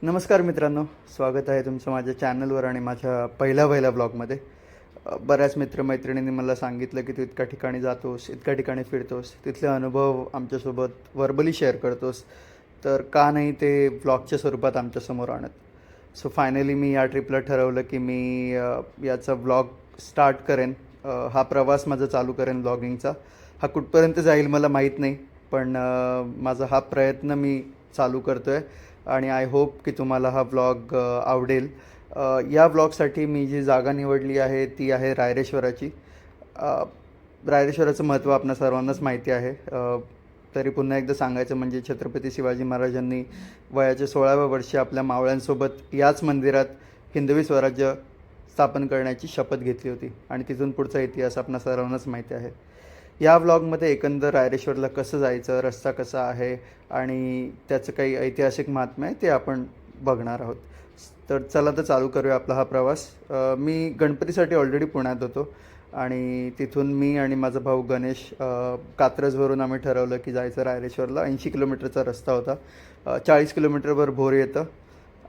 नमस्कार मित्रांनो, स्वागत आहे तुमचं माझ्या चॅनलवर आणि माझ्या पहिल्या ब्लॉगमध्ये. बऱ्याच मित्रमैत्रिणींनी मला सांगितलं की तू इतक्या ठिकाणी जातोस, इतक्या ठिकाणी फिरतोस, तिथले अनुभव आमच्यासोबत वर्बली शेअर करतोस, तर का नाही ते व्लॉगच्या स्वरूपात आमच्यासमोर आणत. सो फायनली मी या ट्रिपला ठरवलं की मी याचा व्लॉग स्टार्ट करेन. हा प्रवास माझा चालू करेन व्लॉगिंगचा. हा कुठपर्यंत जाईल मला माहीत नाही, पण माझा हा प्रयत्न मी चालू करतो आहे आणि आय होप की तुम्हाला हा व्लॉग आवडेल. या व्लॉगसाठी मी जी जागा निवडली आहे ती आहे रायरेश्वराची. रायरेश्वराचं महत्त्व आपणा सर्वांनाच माहिती आहे. तरी पुन्हा एकदा सांगायचं म्हणजे छत्रपती शिवाजी महाराजांनी वयाच्या 16व्या वर्षी आपल्या मावळ्यांसोबत याच मंदिरात हिंदवी स्वराज्य स्थापन करण्याची शपथ घेतली होती आणि तिथून पुढचा इतिहास आपणा सर्वांनाच माहिती आहे. या व्लॉगमध्ये एकंदर रायरेश्वरला कसं जायचं, रस्ता कसा आहे आणि त्याचं काही ऐतिहासिक महात्म्य आहे ते आपण बघणार आहोत. तर चला तर चालू करूया आपला हा प्रवास. मी गणपतीसाठी ऑलरेडी पुण्यात होतो आणि तिथून मी आणि माझा भाऊ गणेश कात्रजवरून आम्ही ठरवलं की जायचं रायरेश्वरला. 80 किलोमीटरचा रस्ता होता. 40 किलोमीटरवर भोर येतं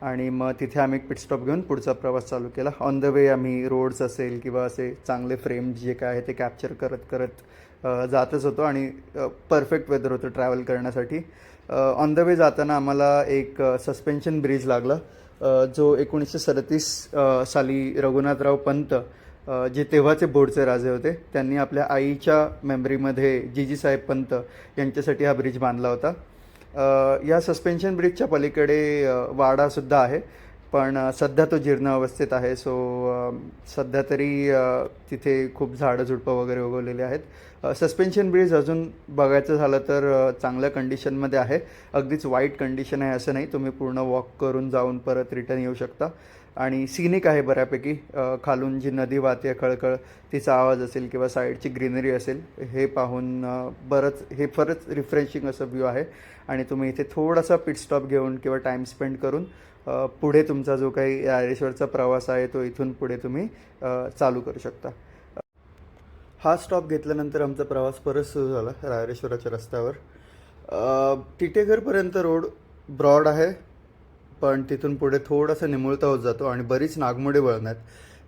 आणि मग तिथे आम्ही एक पिटस्टॉप घेऊन पुढचा प्रवास चालू केला. ऑन द वे आम्ही रोड्स असेल किंवा असे चांगले फ्रेम्स जे काय आहे ते कॅप्चर करत करत जातच होतो आणि परफेक्ट वेदर होतं ट्रॅव्हल करण्यासाठी. ऑन द वे जाताना आम्हाला एक सस्पेन्शन ब्रिज लागला, जो 1937 साली रघुनाथराव पंत, जे तेव्हाचे बोर्डचे राजे होते, त्यांनी आपल्या आईच्या मेमरीमध्ये जीजीसाहेब पंत यांच्यासाठी हा ब्रिज बांधला होता. या सस्पेन्शन ब्रिजच्या पलीकडे वाडासुद्धा आहे, पण सध्या तो जीर्ण अवस्थेत आहे. सो सध्या तरी तिथे खूप झाडंझुडपं वगैरे उगवलेले आहेत. सस्पेन्शन ब्रिज अजून बघायचं झालं तर चांगल्या कंडिशनमध्ये आहे. अगदीच वाईट कंडिशन आहे असं नाही, तुम्ही पूर्ण वॉक करून जाऊन परत रिटर्न येऊ शकता आणि सिनिक आहे बऱ्यापैकी. खालून जी नदी वाहते खळखळ, तिचा आवाज असेल किंवा साईडची ग्रीनरी असेल, हे पाहून फारच रिफ्रेशिंग असं व्ह्यू आहे आणि तुम्ही इथे थोडासा पिट स्टॉप घेऊन किंवा टाईम स्पेंड करून पुढे तुमचा जो काही रायरेश्वरचा प्रवास आहे तो इथून पुढे तुम्ही चालू करू शकता. हा स्टॉप घेतल्यानंतर आमचा प्रवास परत सुरू झाला रायरेश्वराच्या रस्त्यावर. टिटेघरपर्यंत रोड ब्रॉड आहे, पण तिथून पुढे थोडासा निमुळता होत जातो आणि बरीच नागमोडी वळण आहेत.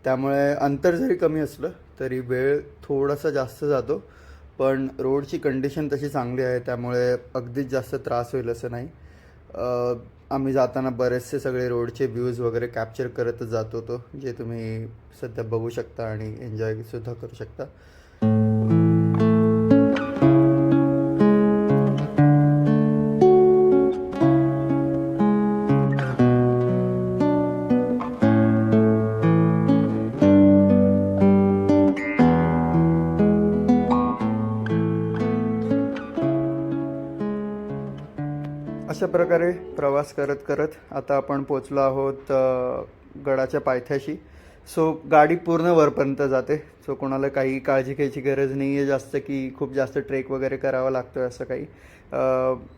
त्यामुळे अंतर जरी कमी असलं तरी वेळ थोडासा जास्त जातो, पण रोडची कंडिशन तशी चांगली आहे त्यामुळे अगदीच जास्त त्रास होईल असं नाही. आम्ही जाताना बरेचसे सगळे रोडचे व्ह्यूज वगैरे कॅप्चर करतच जात होतो, जे तुम्ही सध्या बघू शकता आणि एन्जॉयसुद्धा करू शकता. अशा प्रकारे प्रवास करत करत आता आपण पोचलो आहोत गडाच्या पायथ्याशी. सो गाडी पूर्ण वरपर्यंत जाते. सो कोणाला काही काळजी घ्यायची गरज नाही आहे जास्त की खूप जास्त ट्रेक वगैरे करावा लागतो आहे असं काही.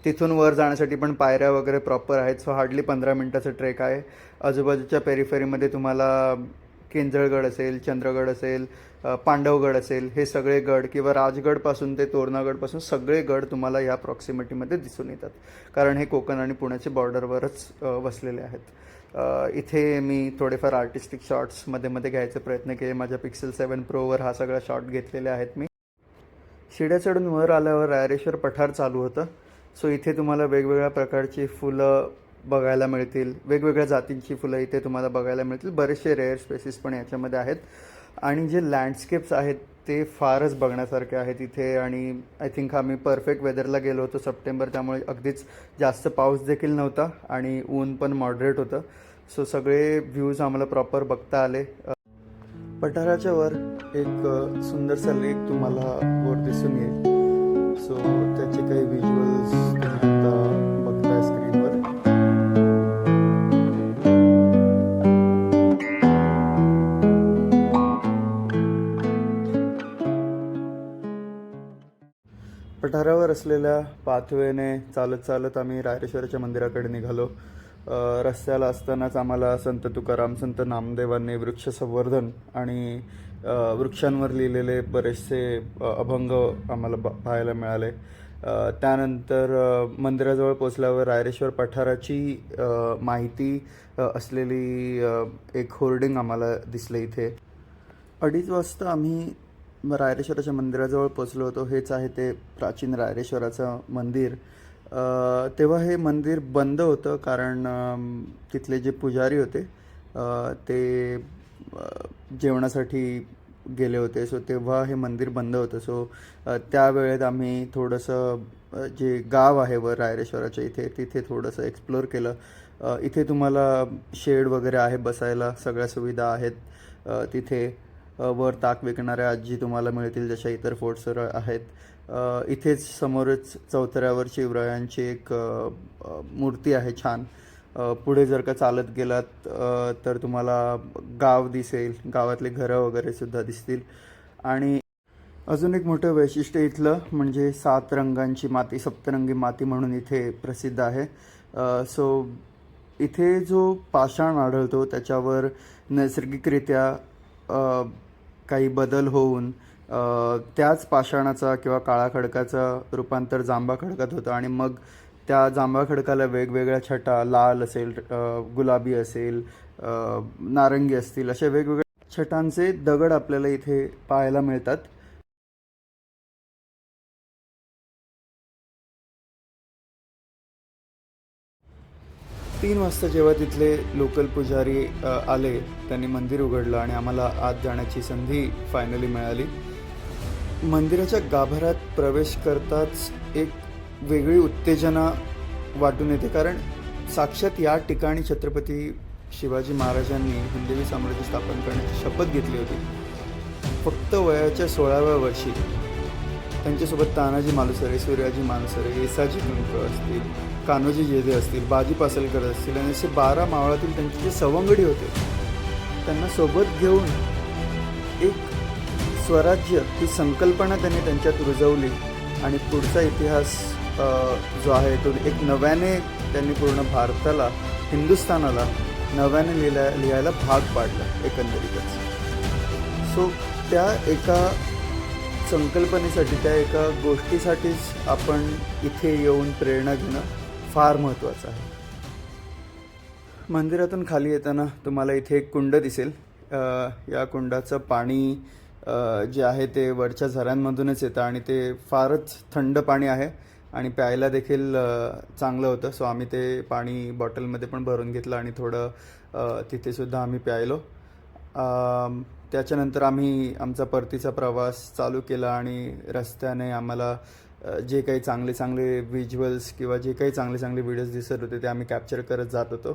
तिथून वर जाण्यासाठी पण पायऱ्या वगैरे प्रॉपर आहेत. सो हार्डली 15 मिनटाचं ट्रेक आहे. आजूबाजूच्या पेरिफेरीमध्ये तुम्हाला केंजळगड असेल, चंद्रगड असेल, पांडवगड असेल, हे सगळे गड किंवा राजगडपासून ते तोरणागडपासून सगळे गड तुम्हाला ह्या प्रॉक्सिमिटीमध्ये दिसून येतात, कारण हे कोकण आणि पुण्याच्या बॉर्डरवरच वसलेले आहेत. इथे मी थोडेफार आर्टिस्टिक शॉट्स मध्ये मध्ये घ्यायचे प्रयत्न केले. माझ्या पिक्सेल 7 प्रोवर हा सगळा शॉट घेतलेले आहेत मी. शिड्या चढून वर आल्यावर रायरेश्वर पठार चालू होतं. सो इथे तुम्हाला वेगवेगळ्या प्रकारची फुलं बघायला मिळतील, वेगवेगळ्या जातींची फुलं इथे तुम्हाला बघायला मिळतील. बरेचसे रेअर स्पेसिस पण याच्यामध्ये आहेत आणि जे लँडस्केप्स आहेत ते फारच बघण्यासारखे आहेत इथे. आणि आय थिंक आम्ही परफेक्ट वेदरला गेलो होतो, सप्टेंबर, त्यामुळे अगदीच जास्त पाऊस देखील नव्हता आणि ऊन पण मॉडरेट होतं. सो सगळे व्ह्यूज आम्हाला प्रॉपर बघता आले. पठाराच्या वर एक सुंदरसा लेक तुम्हाला वर दिसून येईल. सो त्याचे काही व्हिज्युअल्स तुम्ही आता बघताय स्क्रीनवर. पठारावर असलेल्या पाथवेने चालत चालत आम्ही रायरेश्वराच्या मंदिराकडे निघालो. रस्त्याला असतानाच आम्हाला संत तुकाराम, संत नामदेवांनी वृक्ष संवर्धन आणि वृक्षांवर लिहिलेले बरेचसे अभंग आम्हाला पाहायला मिळाले. त्यानंतर मंदिराजवळ पोचल्यावर रायरेश्वर पठाराची माहिती असलेली एक होर्डिंग आम्हाला दिसलं इथे. 2:30 वाजता आम्ही रायरेश्वराच्या मंदिराजवळ पोचलो होतो. हेच आहे ते प्राचीन रायरेश्वराचं मंदिर. तेव्हा हे मंदिर बंद होतं कारण तिथले जे पुजारी होते ते जेवणासाठी गेले होते. सो तेव्हा हे मंदिर बंद होतं. सो त्या वेळेत आम्ही थोडंसं जे गाव आहे वर रायरेश्वराच्या इथे तिथे थोडंसं एक्सप्लोअर केलं. इथे तुम्हाला शेड वगैरे आहे बसायला, सगळ्या सुविधा आहेत. तिथे वर ताक विकणाऱ्या आजी तुम्हाला मिळतील जशा इतर फोर्ट्सवर आहेत. इथेच समोरच चौथऱ्यावर शिवरायांची एक मूर्ती आहे छान. पुढे जर का चालत गेलात तर तुम्हाला गाव दिसेल, गावातले घरं वगैरे सुद्धा दिसतील. आणि अजून एक मोठं वैशिष्ट्य इथलं म्हणजे 7 रंगांची माती, सप्तरंगी माती म्हणून इथे प्रसिद्ध आहे. सो इथे जो पाषाण आढळतो त्याच्यावर नैसर्गिकरित्या काही बदल होऊन त्याच पाषाणाचा किंवा काळा खडकाचं रूपांतर जांभा खडकात होतं आणि मग त्या जांभा खडकाला वेगवेगळ्या छटा, लाल असेल, गुलाबी असेल, नारंगी असतील, अशा वेगवेगळ्या छटांचे दगड आपल्याला इथे पाहायला मिळतात. तीन वाजता जेव्हा तिथले लोकल पुजारी आले, त्यांनी मंदिर उघडलं आणि आम्हाला आत जाण्याची संधी फायनली मिळाली. मंदिराच्या गाभाऱ्यात प्रवेश करताच एक वेगळी उत्तेजना वाटून येते कारण साक्षात या ठिकाणी छत्रपती शिवाजी महाराजांनी हिंदवी साम्राज्य स्थापन करण्याची शपथ घेतली होती. फक्त वयाच्या 16व्या वर्षी त्यांच्यासोबत तानाजी मालुसरे, सूर्याजी मालुसरे, येसाजी कुंक असतील, कान्होजी जेधे असतील, बाजी पासलकर असतील आणि असे 12 मावळातील त्यांचे जे सवंगडी होते त्यांना सोबत घेऊन एक स्वराज्य ही संकल्पना त्यांनी त्यांच्यात रुजवली आणि पुढचा इतिहास जो आहे तो एक नव्याने त्यांनी पूर्ण भारताला, हिंदुस्थानाला नव्याने लिहायला भाग पाडला एकंदरीतच. सो त्या एका संकल्पनेसाठी, त्या एका गोष्टीसाठीच आपण इथे येऊन प्रेरणा घेणं फार महत्त्वाचं आहे. मंदिरातून खाली येताना तुम्हाला इथे एक कुंड दिसेल. या कुंडाचं पाणी जे आहे ते वरच्या झऱ्यांमधूनच येतं आणि ते फारच थंड पाणी आहे आणि प्यायला देखील चांगलं होतं. सो आम्ही ते पाणी बॉटलमध्ये पण भरून घेतलं आणि थोडं तिथेसुद्धा आम्ही प्यायलो. त्याच्यानंतर आम्ही आमचा परतीचा प्रवास चालू केला आणि रस्त्याने आम्हाला जे काही चांगले चांगले व्हिज्युअल्स किंवा जे काही चांगले चांगले व्हिडिओज दिसत होते ते आम्ही कॅप्चर करत जात होतो.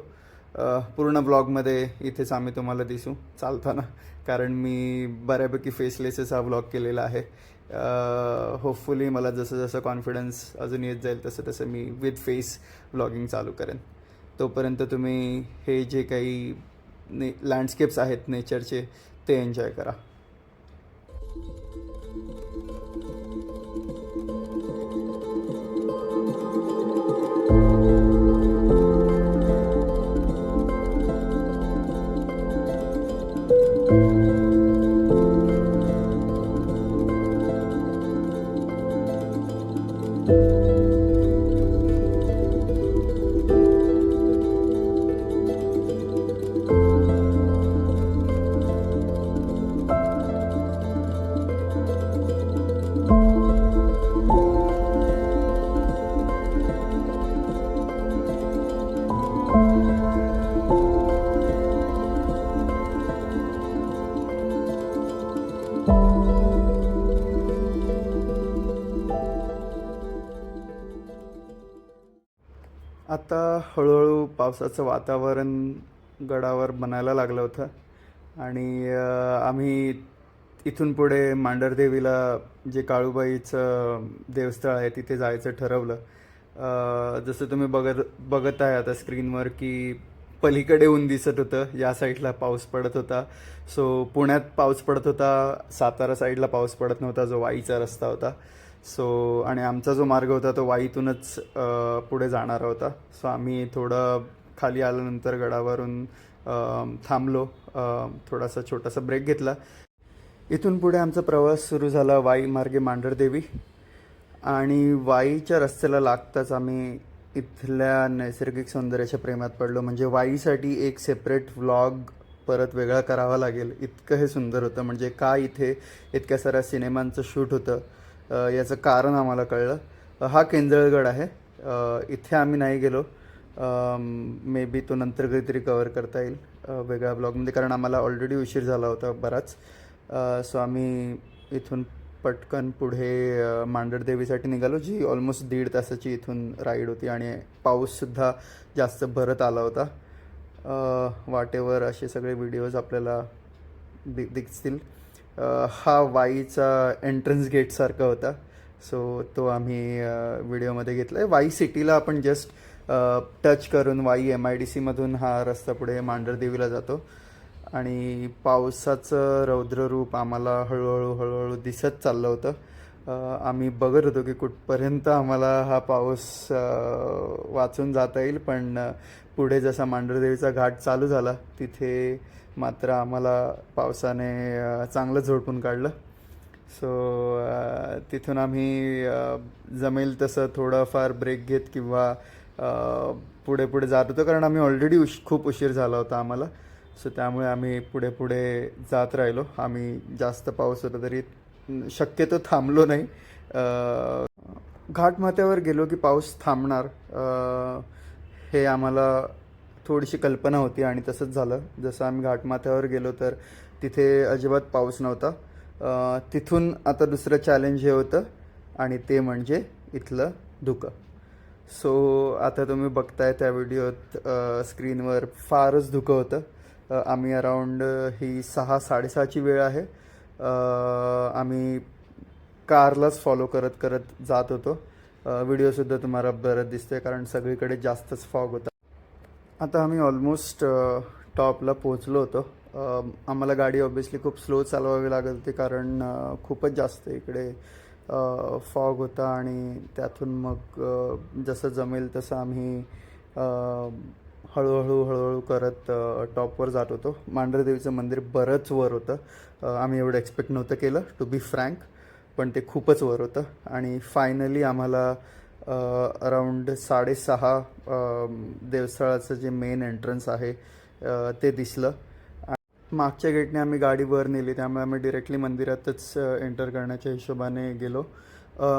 पूर्ण ब्लॉगमध्ये इथेच आम्ही तुम्हाला दिसू चालताना, कारण मी बऱ्यापैकी फेसलेसच हा व्लॉग केलेला आहे. होपफुली मला जसं जसं कॉन्फिडन्स अजून येत जाईल तसं तसं मी विथ फेस व्लॉगिंग चालू करेन. तोपर्यंत तुम्ही हे जे काही लँडस्केप्स आहेत नेचरचे ते एन्जॉय करा. आता हळूहळू पावसाचं वातावरण गडावर बनायला लागलं होतं आणि आम्ही इथून पुढे मांढरदेवीला, जे काळूबाईचं देवस्थळ आहे, तिथे जायचं ठरवलं. जसं तुम्ही बघत आहे आता स्क्रीनवर की पलीकडे ऊन दिसत होतं, या साईडला पाऊस पडत होता. सो पुण्यात पाऊस पडत होता, सातारा साईडला पाऊस पडत नव्हता, जो वाईचा रस्ता होता. सो आणि आमचा जो मार्ग होता तो वाईतूनच पुढे जाणारा होता. सो आम्ही थोडं खाली आल्यानंतर गडावरून थांबलो, थोडासा छोटासा ब्रेक घेतला. इथून पुढे आमचा प्रवास सुरू झाला वाई मार्गे मांढरदेवी. आणि वाईच्या रस्त्याला लागताच आम्ही इथल्या नैसर्गिक सौंदर्याच्या प्रेमात पडलो. म्हणजे वाईसाठी एक सेपरेट व्लॉग परत वेगळा करावा लागेल, इतकं हे सुंदर होतं. म्हणजे का इथे इतक्या साऱ्या सिनेमांचं शूट होतं याचं कारण आम्हाला कळलं. हा केंजळगड आहे. इथे आम्ही नाही गेलो. मे बी तो नंतर कधीतरी कवर करता येईल वेगळ्या ब्लॉगमध्ये, कारण आम्हाला ऑलरेडी उशीर झाला होता बराच. सो आम्ही इथून पटकन पुढे मांढरदेवीसाठी निघालो, जी ऑलमोस्ट 1.5 तासाची इथून राईड होती. आणि पाऊससुद्धा जास्त भरत आला होता. वाटेवर असे सगळे व्हिडिओज आपल्याला दिसतील. हा वाईचा एंट्रन्स गेटसारखा होता, सो तो आम्ही व्हिडिओमध्ये घेतला आहे. वाई सिटीला आपण जस्ट टच करून वाई MIDCमधून हा रस्ता पुढे मांढरदेवीला जातो. आणि पावसाचं रौद्ररूप आम्हाला हळूहळू दिसत चाललं होतं. आम्ही बघत होतो की कुठपर्यंत आम्हाला हा पाऊस वाचून जाता येईल. पण पुढे जसा मांढरदेवीचा घाट चालू झाला तिथे मात्र आम्हाला पावसाने चांगलं झोडपून काढलं. सो तिथून आम्ही जमेल तसं थोडंफार ब्रेक घेत किंवा पुढे जात होतो, कारण आम्ही ऑलरेडी खूप उशीर झाला होता आम्हाला. सो त्यामुळे आम्ही पुढे जात राहिलो. आम्ही जास्त पाऊस होता तरी शक्यतो थांबलो नाही. घाटमाथ्यावर गेलो की पाऊस थांबणार हे आम्हाला थोडीशी कल्पना होती आणि तसंच झालं. जसं आम्ही घाटमाथ्यावर गेलो तर तिथे अजिबात पाऊस नव्हता. तिथून आता दुसरं चॅलेंज हे होतं आणि ते म्हणजे इथलं धुकं. सो आता तुम्ही बघताय त्या व्हिडिओत स्क्रीनवर फारच धुकं होतं. आम्ही अराऊंड ही 6-6:30ची वेळ आहे. आम्ही कारलाच फॉलो करत जात होतो. व्हिडिओसुद्धा तुम्हाला बरंच दिसतोय कारण सगळीकडे जास्तच फॉग होता. आता आम्ही ऑलमोस्ट टॉपला पोचलो होतो. आम्हाला गाडी ऑब्वियसली खूप स्लो चालवावी लागत होती, कारण खूपच जास्त इकडे फॉग होता. आणि त्यातून मग जसं जमेल तसं आम्ही हळूहळू करत टॉपवर जात होतो. मांढरदेवीचं मंदिर बरंच वर होतं. आम्ही एवढं एक्सपेक्ट नव्हतं केलं टू बी फ्रँक, पण ते खूपच वर होतं. आणि फायनली आम्हाला अराऊंड 6:30 देवस्थळाचं जे मेन एंट्रन्स आहे ते दिसलं. मागच्या गेटने आम्ही गाडी वर नेली, त्यामुळे आम्ही डिरेक्टली मंदिरातच एंटर करण्याच्या हिशोबाने गेलो.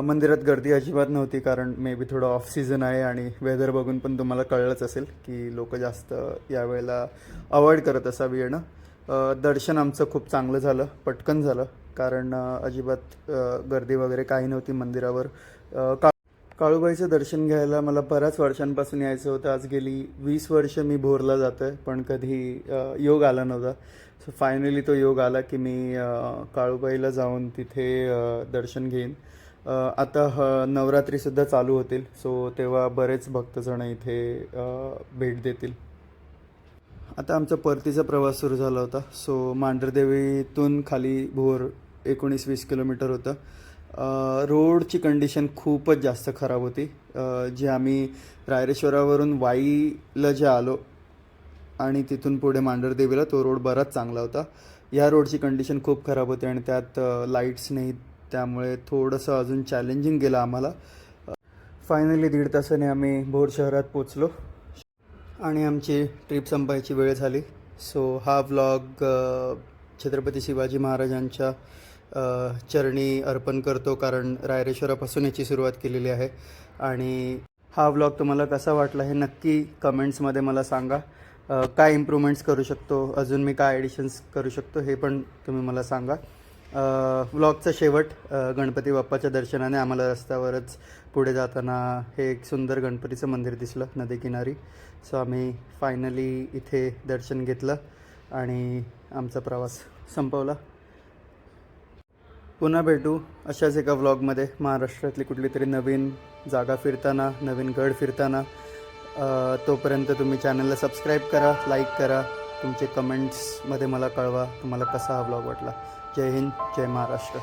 मंदिरात गर्दी अजिबात नव्हती, कारण मे बी थोडं ऑफ सीझन आहे आणि वेदर बघून पण तुम्हाला कळलंच असेल की लोक जास्त यावेळेला अवॉइड करत असावी येणं. दर्शन आमचं खूप चांगलं झालं, पटकन झालं, कारण अजिबात गर्दी वगैरे काही नव्हती मंदिरावर. काळूबाईचं दर्शन घ्यायला मला बऱ्याच वर्षांपासून यायचं होतं. आज गेली 20 वर्ष मी भोरला जातो आहे, पण कधी योग आला नव्हता. सो फायनली तो योग आला की मी काळूबाईला जाऊन तिथे दर्शन घेईन. आता नवरात्रीसुद्धा चालू होतील, सो तेव्हा बरेच भक्तजण इथे भेट देतील. आता आमचा परतीचा प्रवास सुरू झाला होता. सो मांढरदेवीतून खाली भोर 19-20 किलोमीटर होतं. रोडची कंडिशन खूपच जास्त खराब होती. जे आम्ही रायरेश्वरावरून वाईला जे आलो आणि तिथून पुढे मांढरदेवीला तो रोड बराच चांगला होता. या रोडची कंडिशन खूप खराब होती आणि त्यात लाईट्स नाहीत, त्यामुळे थोडंसं अजून चॅलेंजिंग गेलं आम्हाला. फायनली 1.5 तासाने आम्ही भोर शहरात पोचलो आणि आमची ट्रिप संपायची वेळ झाली. सो हा व्लॉग छत्रपती शिवाजी महाराजांच्या चरणी अर्पण करतो, कारण रायरेश्वरापासून याची सुरुवात केलेली आहे. आणि हा व्लॉग तुम्हाला कसा वाटला हे नक्की कमेंट्समध्ये मला सांगा. काय इम्प्रूव्हमेंट्स करू शकतो, अजून मी काय ॲडिशन्स करू शकतो हे पण तुम्ही मला सांगा. व्लॉगचा शेवट गणपती बाप्पाच्या दर्शनाने आम्हाला रस्त्यावरच पुढे जाताना हे एक सुंदर गणपतीचं मंदिर दिसलं नदीकिनारी. सो आम्ही फायनली इथे दर्शन घेतलं आणि आमचा प्रवास संपवला. पुन्हा भेटू अशाच एका व्लॉगमध्ये, महाराष्ट्रातली कुठली तरी नवीन जागा फिरताना, नवीन गड फिरताना. तोपर्यंत तुम्ही चॅनलला सबस्क्राईब करा, लाईक करा, तुमचे कमेंट्समध्ये मला कळवा तुम्हाला कसा हा व्लॉग वाटला. जय हिंद, जय महाराष्ट्र.